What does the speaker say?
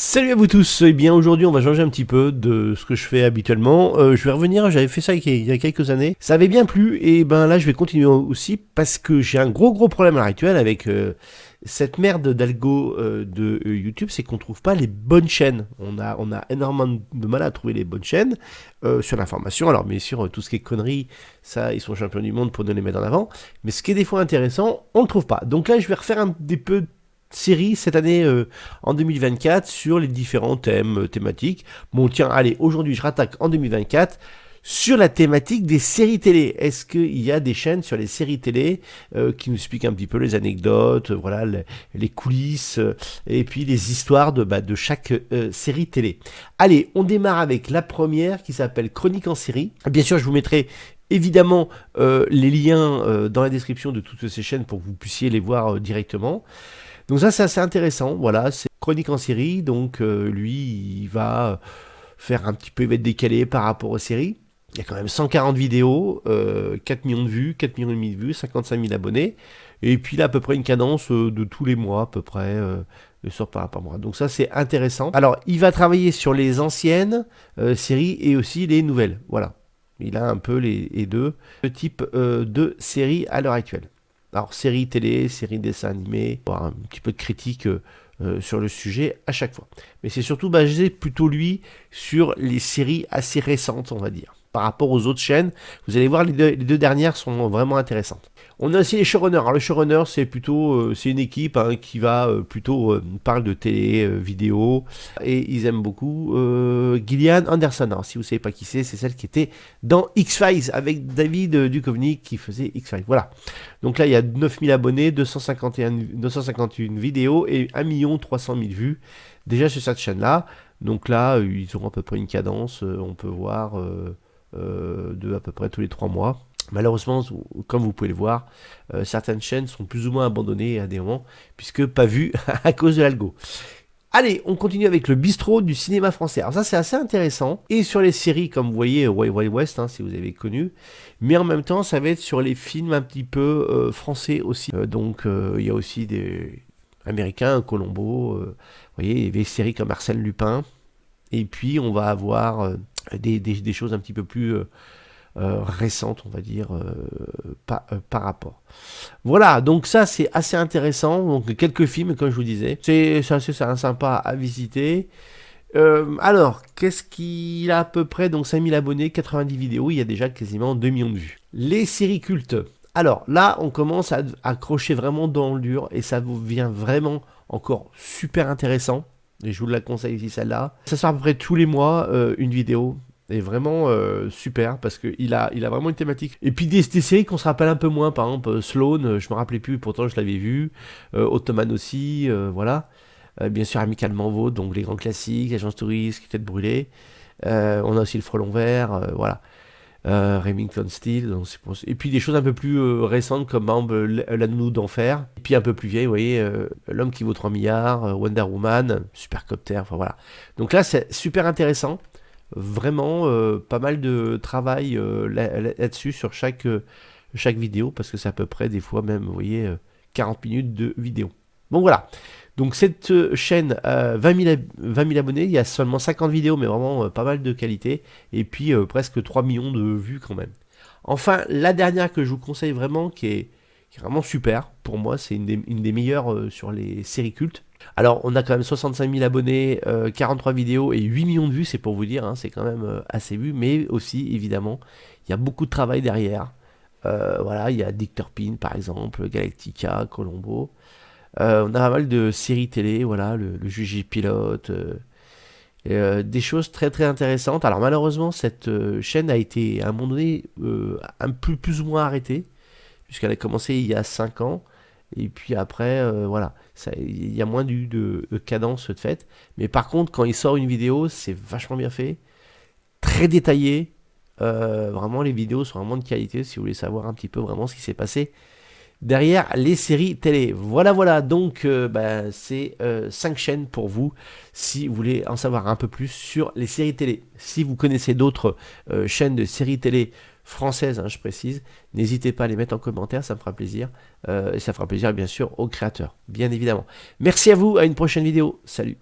Salut à vous tous, eh bien aujourd'hui on va changer un petit peu de ce que je fais habituellement. Je vais revenir, j'avais fait ça il y a quelques années, ça avait bien plu et ben là je vais continuer aussi parce que j'ai un gros problème à l'heure actuelle avec cette merde d'algo de YouTube, c'est qu'on trouve pas les bonnes chaînes. On a énormément de mal à trouver les bonnes chaînes sur l'information, alors bien sûr tout ce qui est conneries, ça ils sont champions du monde pour nous les mettre en avant, mais ce qui est des fois intéressant, on le trouve pas. Donc là je vais refaire des peu série cette année en 2024 sur les différents thèmes thématiques. Bon tiens, allez, aujourd'hui je rattaque en 2024 sur la thématique des séries télé. Est-ce qu'il y a des chaînes sur les séries télé qui nous expliquent un petit peu les anecdotes, voilà, les coulisses et puis les histoires de chaque série télé. Allez, on démarre avec la première qui s'appelle Chronique en série. Bien sûr, je vous mettrai évidemment les liens dans la description de toutes ces chaînes pour que vous puissiez les voir directement. Donc ça c'est assez intéressant, voilà, c'est Chronique en série, donc lui il va faire un petit peu, il va être décalé par rapport aux séries. Il y a quand même 140 vidéos, 4 millions de vues, 4 millions et demi de vues, 55 000 abonnés, et puis il a à peu près une cadence de tous les mois à peu près, sort par rapport à mois. Donc ça c'est intéressant. Alors il va travailler sur les anciennes séries et aussi les nouvelles, voilà. Il a un peu les deux types de séries à l'heure actuelle. Alors, série télé, série dessin animé, voir un petit peu de critique sur le sujet à chaque fois. Mais c'est surtout basé plutôt lui sur les séries assez récentes, on va dire. Par rapport aux autres chaînes, vous allez voir, les deux dernières sont vraiment intéressantes. On a aussi les showrunners. Alors le showrunner, c'est plutôt, c'est une équipe qui va plutôt parle de télé, vidéo, et ils aiment beaucoup Gillian Anderson. Alors si vous savez pas qui c'est celle qui était dans X-Files avec David Duchovny qui faisait X-Files. Voilà. Donc là, il y a 9000 abonnés, 251 vidéos et 1 300 000 vues déjà sur cette chaîne-là. Donc là, ils ont à peu près une cadence, on peut voir de à peu près tous les 3 mois. Malheureusement, comme vous pouvez le voir, certaines chaînes sont plus ou moins abandonnées à des moments, puisque pas vues à cause de l'algo. Allez, on continue avec le bistrot du cinéma français. Alors ça, c'est assez intéressant. Et sur les séries, comme vous voyez, Wild Wild West, si vous avez connu. Mais en même temps, ça va être sur les films un petit peu français aussi. Donc, il y a aussi des Américains, Colombo. Vous voyez, il y a des séries comme Arsène Lupin. Et puis, on va avoir des choses un petit peu plus récentes, on va dire, par rapport. Voilà, donc ça c'est assez intéressant. Donc quelques films, comme je vous disais, c'est assez sympa à visiter. Alors, qu'est-ce qu'il a à peu près? Donc 5000 abonnés, 90 vidéos, il y a déjà quasiment 2 millions de vues. Les séries cultes. Alors là, on commence à accrocher vraiment dans le dur et ça vous vient vraiment encore super intéressant. Et je vous la conseille ici, celle-là. Ça sort à peu près tous les mois une vidéo. Et vraiment super parce qu'il a vraiment une thématique. Et puis des séries qu'on se rappelle un peu moins, par exemple Sloane, je me rappelais plus, pourtant je l'avais vu. Ottoman aussi, voilà. Bien sûr Amicalement Vôtre, donc les grands classiques, Agence Touriste, Tête Brûlée. On a aussi Le Frelon Vert, voilà. Remington Steele. Et puis des choses un peu plus récentes comme par exemple La Nounou d'Enfer. Et puis un peu plus vieille, vous voyez, L'Homme qui vaut 3 milliards, Wonder Woman, Supercopter, enfin voilà. Donc là c'est super intéressant. Vraiment pas mal de travail là-dessus sur chaque vidéo parce que c'est à peu près des fois même, vous voyez, 40 minutes de vidéo. Bon voilà, donc cette chaîne 20 000 abonnés, il y a seulement 50 vidéos mais vraiment pas mal de qualité et puis presque 3 millions de vues quand même. Enfin, la dernière que je vous conseille vraiment qui est vraiment super, pour moi c'est une des meilleures sur les séries cultes. Alors, on a quand même 65 000 abonnés, 43 vidéos et 8 millions de vues, c'est pour vous dire, c'est quand même assez vu, mais aussi, évidemment, il y a beaucoup de travail derrière. Voilà, il y a Dick Turpin, par exemple, Galactica, Colombo. On a pas mal de séries télé, voilà, le juge pilote, des choses très très intéressantes. Alors, malheureusement, cette chaîne a été, à un moment donné, plus ou moins arrêtée, puisqu'elle a commencé il y a 5 ans. Et puis après, voilà, il y a moins de cadence de fait. Mais par contre, quand il sort une vidéo, c'est vachement bien fait, très détaillé. Vraiment, les vidéos sont vraiment de qualité si vous voulez savoir un petit peu vraiment ce qui s'est passé derrière les séries télé. Voilà, donc c'est 5 chaînes pour vous si vous voulez en savoir un peu plus sur les séries télé. Si vous connaissez d'autres chaînes de séries télé françaises, je précise, n'hésitez pas à les mettre en commentaire, ça me fera plaisir. Et ça fera plaisir bien sûr aux créateurs, bien évidemment. Merci à vous, à une prochaine vidéo. Salut.